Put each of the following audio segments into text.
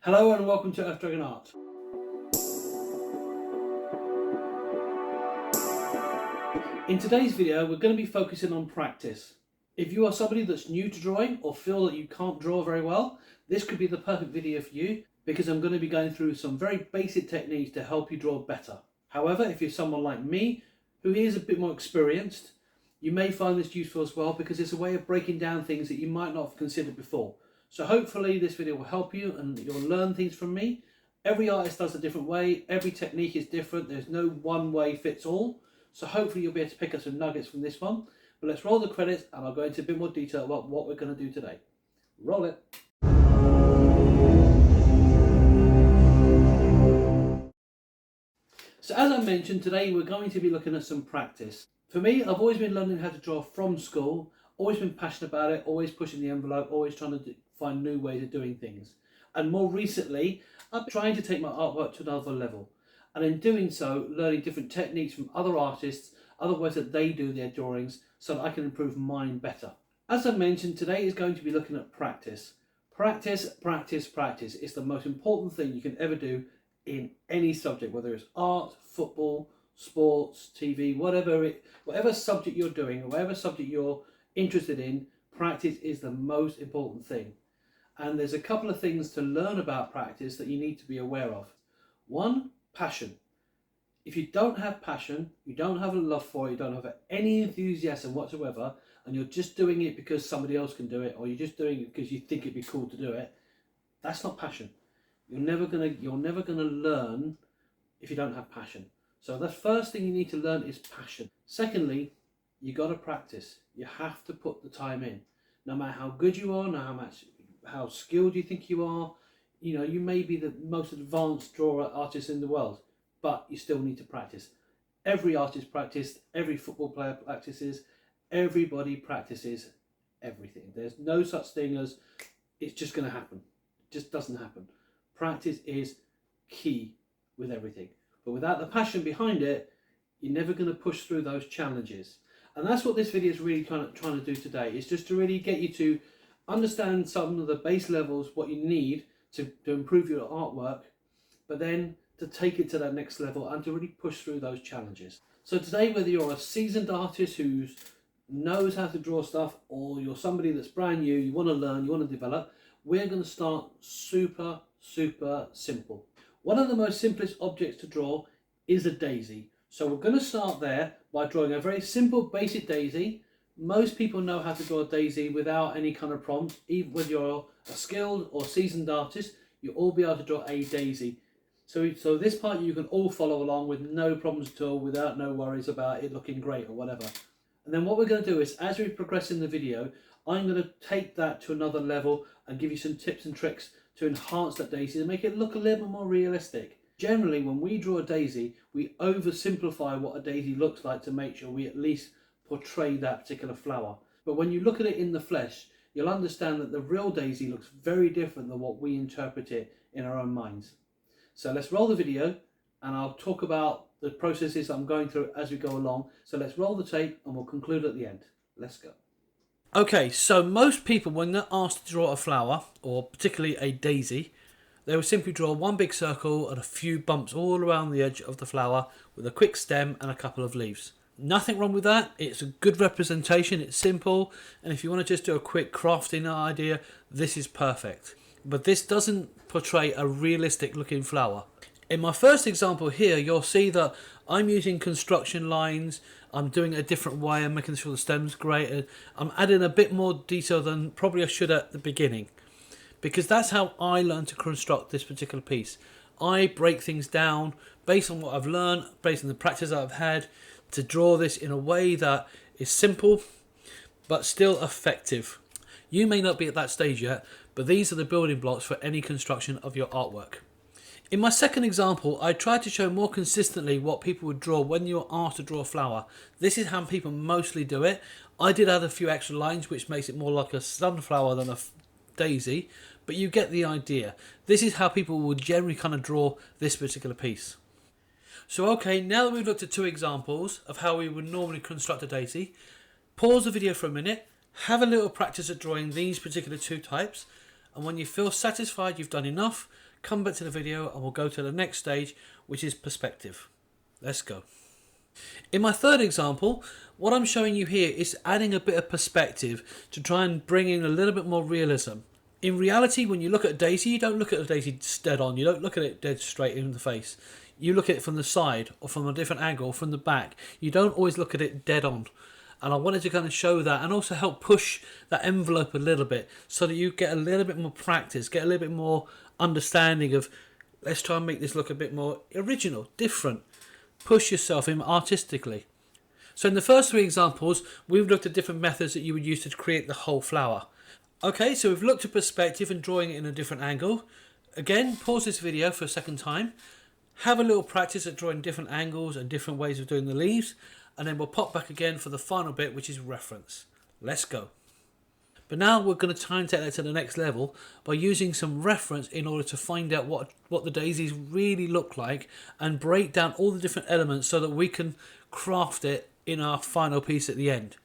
Hello and welcome to ErfDragon Art. In today's video we're going to be focusing on practice. If you are somebody that's new to drawing or feel that you can't draw very well, this could be the perfect video for you because I'm going to be going through some very basic techniques to help you draw better. However, if you're someone like me who is a bit more experienced, you may find this useful as well because it's a way of breaking down things that you might not have considered before. So hopefully this video will help you and you'll learn things from me. Every artist does a different way, every technique is different, there's no one way fits all. So hopefully you'll be able to pick up some nuggets from this one. But let's roll the credits and I'll go into a bit more detail about what we're going to do today. Roll it. So as I mentioned, today we're going to be looking at some practice. For me, I've always been learning how to draw from school, always been passionate about it, always pushing the envelope, always trying to find new ways of doing things. And more recently, I'm trying to take my artwork to another level. And in doing so, learning different techniques from other artists, other ways that they do their drawings, so that I can improve mine better. As I mentioned, today is going to be looking at practice. Practice, practice, practice. It's the most important thing you can ever do in any subject, whether it's art, football, sports, TV, whatever subject you're doing, or whatever subject you're interested in, practice is the most important thing. And there's a couple of things to learn about practice that you need to be aware of. One, passion. If you don't have passion, you don't have a love for it, you don't have any enthusiasm whatsoever, and you're just doing it because somebody else can do it, or you're just doing it because you think it'd be cool to do it, that's not passion. You're never gonna learn if you don't have passion. So the first thing you need to learn is passion. Secondly, you got to practice. You have to put the time in. No matter how good you are, how skilled you think you are, you may be the most advanced drawer artist in the world, but you still need to practice. Every artist practices, every football player practices, everybody practices everything. There's no such thing as it's just going to happen. It just doesn't happen. Practice is key with everything. But without the passion behind it, you're never going to push through those challenges. And that's what this video is really trying to do today, is just to really get you to understand some of the base levels, what you need to improve your artwork, but then to take it to that next level and to really push through those challenges. So today, whether you're a seasoned artist who knows how to draw stuff, or you're somebody that's brand new, you want to learn, you want to develop, we're going to start super simple. One of the most simplest objects to draw is a daisy. So we're going to start there by drawing a very simple basic daisy. Most people know how to draw a daisy without any kind of prompt. Even whether you're a skilled or seasoned artist, you'll all be able to draw a daisy. So this part you can all follow along with no problems at all, without no worries about it looking great or whatever. And then what we're going to do is, as we progress in the video, I'm going to take that to another level and give you some tips and tricks to enhance that daisy to make it look a little bit more realistic. Generally, when we draw a daisy, we oversimplify what a daisy looks like to make sure we at least portray that particular flower. But when you look at it in the flesh, you'll understand that the real daisy looks very different than what we interpret it in our own minds. So let's roll the video and I'll talk about the processes I'm going through as we go along. So let's roll the tape and we'll conclude at the end. Let's go. Okay, so most people, when they're asked to draw a flower, or particularly a daisy, they will simply draw one big circle and a few bumps all around the edge of the flower with a quick stem and a couple of leaves. Nothing wrong with that. It's a good representation, it's simple, and if you want to just do a quick crafting idea, this is perfect. But this doesn't portray a realistic looking flower. In my first example here, you'll see that I'm using construction lines, I'm doing it a different way, I'm making sure the stem's great, I'm adding a bit more detail than probably I should at the beginning. Because that's how I learned to construct this particular piece. I break things down based on what I've learned, based on the practice I've had, to draw this in a way that is simple, but still effective. You may not be at that stage yet, but these are the building blocks for any construction of your artwork. In my second example, I tried to show more consistently what people would draw when you are asked to draw a flower. This is how people mostly do it. I did add a few extra lines, which makes it more like a sunflower than a daisy, but you get the idea. This is how people will generally kind of draw this particular piece. So okay, now that we've looked at two examples of how we would normally construct a daisy, pause the video for a minute, have a little practice at drawing these particular two types, And when you feel satisfied you've done enough, come back to the video and we'll go to the next stage, which is perspective. Let's go. In my third example, what I'm showing you here is adding a bit of perspective to try and bring in a little bit more realism. In reality, when you look at a daisy, you don't look at a daisy dead on. You don't look at it dead straight in the face. You look at it from the side or from a different angle, from the back. You don't always look at it dead on. And I wanted to kind of show that and also help push that envelope a little bit so that you get a little bit more practice, get a little bit more understanding of, let's try and make this look a bit more original, different. Push yourself in artistically. So in the first three examples, we've looked at different methods that you would use to create the whole flower. Okay, so we've looked at perspective and drawing it in a different angle. Again, pause this video for a second time. Have a little practice at drawing different angles and different ways of doing the leaves. And then we'll pop back again for the final bit, which is reference. Let's go. But now we're going to try and take that to the next level by using some reference in order to find out what the daisies really look like and break down all the different elements so that we can craft it in our final piece at the end.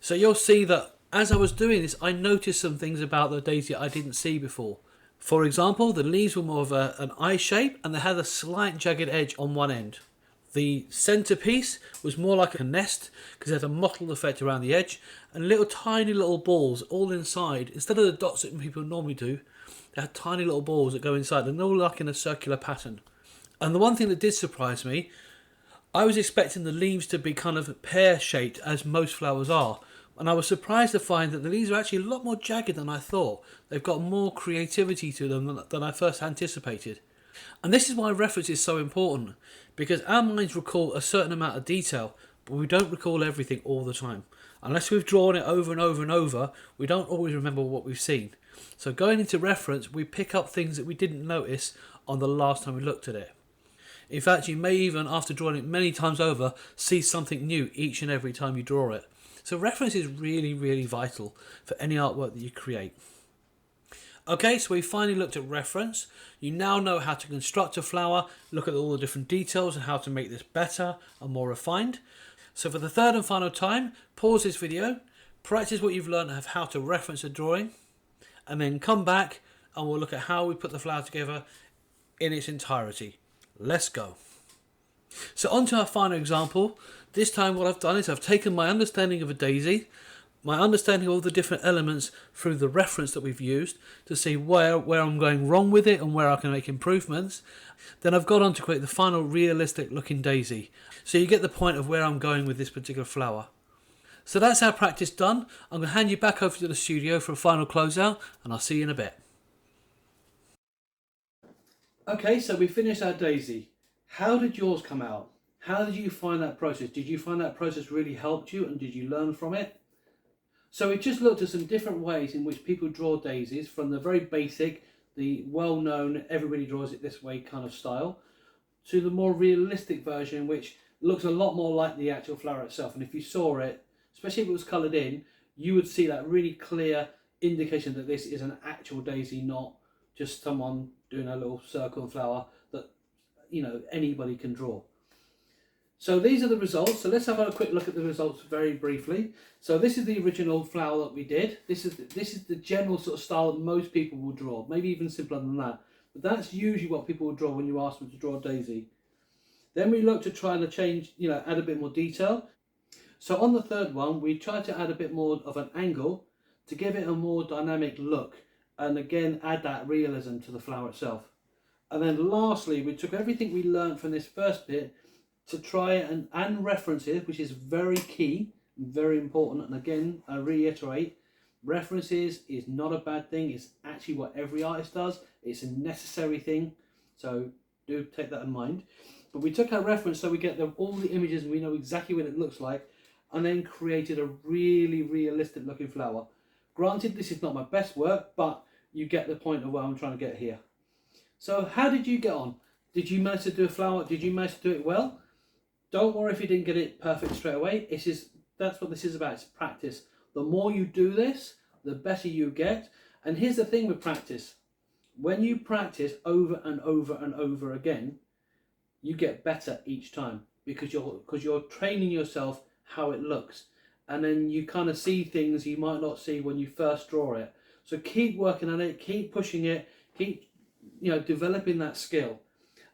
So you'll see that as I was doing this, I noticed some things about the daisy I didn't see before. For example, the leaves were more of an eye shape and they had a slight jagged edge on one end. The centerpiece was more like a nest because it had a mottled effect around the edge and little tiny little balls all inside. Instead of the dots that people normally do, they had tiny little balls that go inside and they're all like in a circular pattern. And the one thing that did surprise me, I was expecting the leaves to be kind of pear-shaped as most flowers are. And I was surprised to find that the leaves are actually a lot more jagged than I thought. They've got more creativity to them than I first anticipated. And this is why reference is so important, because our minds recall a certain amount of detail, but we don't recall everything all the time. Unless we've drawn it over and over and over, we don't always remember what we've seen. So going into reference, we pick up things that we didn't notice on the last time we looked at it. In fact, you may even, after drawing it many times over, see something new each and every time you draw it. So reference is really, really vital for any artwork that you create. Okay, so we finally looked at reference. You now know how to construct a flower, look at all the different details and how to make this better and more refined. So for the third and final time, pause this video, practice what you've learned of how to reference a drawing, and then come back and we'll look at how we put the flower together in its entirety. Let's go. So on to our final example. This time what I've done is I've taken my understanding of a daisy, my understanding of all the different elements through the reference that we've used to see where I'm going wrong with it and where I can make improvements. Then I've gone on to create the final realistic looking daisy. So you get the point of where I'm going with this particular flower. So that's our practice done. I'm going to hand you back over to the studio for a final closeout and I'll see you in a bit. Okay, so we finished our daisy. How did yours come out? How did you find that process? Did you find that process really helped you and did you learn from it? So we just looked at some different ways in which people draw daisies, from the very basic, the well-known, everybody draws it this way kind of style, to the more realistic version which looks a lot more like the actual flower itself. And if you saw it, especially if it was coloured in, you would see that really clear indication that this is an actual daisy, not just someone doing a little circle and flower that, you know, anybody can draw. So these are the results. So let's have a quick look at the results very briefly. So this is the original flower that we did. This is the general sort of style that most people will draw, maybe even simpler than that. But that's usually what people will draw when you ask them to draw a daisy. Then we look to try and change, you know, add a bit more detail. So on the third one, we tried to add a bit more of an angle to give it a more dynamic look, and again add that realism to the flower itself. And then lastly, we took everything we learned from this first bit to try and references, which is very key, very important. And again, I reiterate, references is not a bad thing. It's actually what every artist does. It's a necessary thing. So do take that in mind. But we took our reference so we get all the images and we know exactly what it looks like, and then created a really realistic looking flower. Granted, this is not my best work, but you get the point of what I'm trying to get here. So how did you get on? Did you manage to do a flower? Did you manage to do it well? Don't worry if you didn't get it perfect straight away. That's what this is about, it's practice. The more you do this, the better you get. And here's the thing with practice. When you practice over and over and over again, you get better each time because you're training yourself how it looks. And then you kind of see things you might not see when you first draw it. So keep working on it, keep pushing it, keep developing that skill.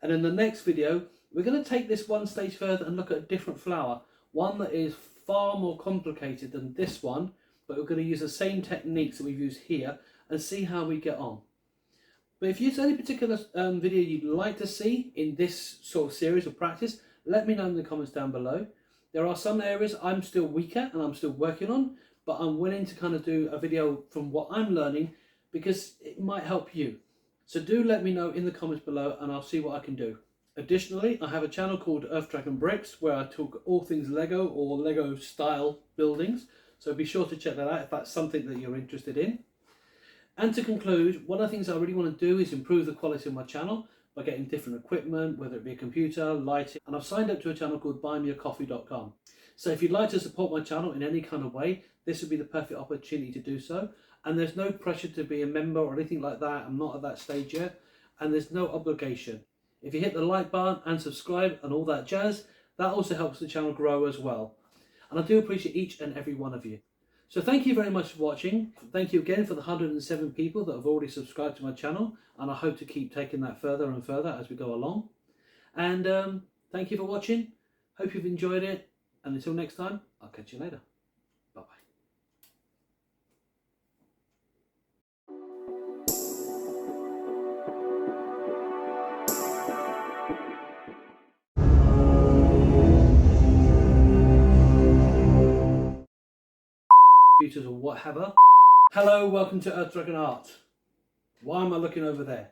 And in the next video, we're going to take this one stage further and look at a different flower, one that is far more complicated than this one, but we're going to use the same techniques that we've used here and see how we get on. But if there's any particular video you'd like to see in this sort of series of practice, let me know in the comments down below. There are some areas I'm still weak at and I'm still working on, but I'm willing to kind of do a video from what I'm learning because it might help you. So do let me know in the comments below and I'll see what I can do. Additionally, I have a channel called ErfDragon Bricks where I talk all things Lego or Lego style buildings. So be sure to check that out if that's something that you're interested in. And to conclude, one of the things I really want to do is improve the quality of my channel by getting different equipment, whether it be a computer, lighting, and I've signed up to a channel called buymeacoffee.com. So if you'd like to support my channel in any kind of way, this would be the perfect opportunity to do so. And there's no pressure to be a member or anything like that. I'm not at that stage yet. And there's no obligation. If you hit the like button and subscribe and all that jazz, that also helps the channel grow as well. And I do appreciate each and every one of you. So thank you very much for watching. Thank you again for the 107 people that have already subscribed to my channel. And I hope to keep taking that further and further as we go along. And thank you for watching. Hope you've enjoyed it. And until next time, I'll catch you later. Bye-bye. Computers or whatever. Hello, welcome to ErfDragon Art. Why am I looking over there?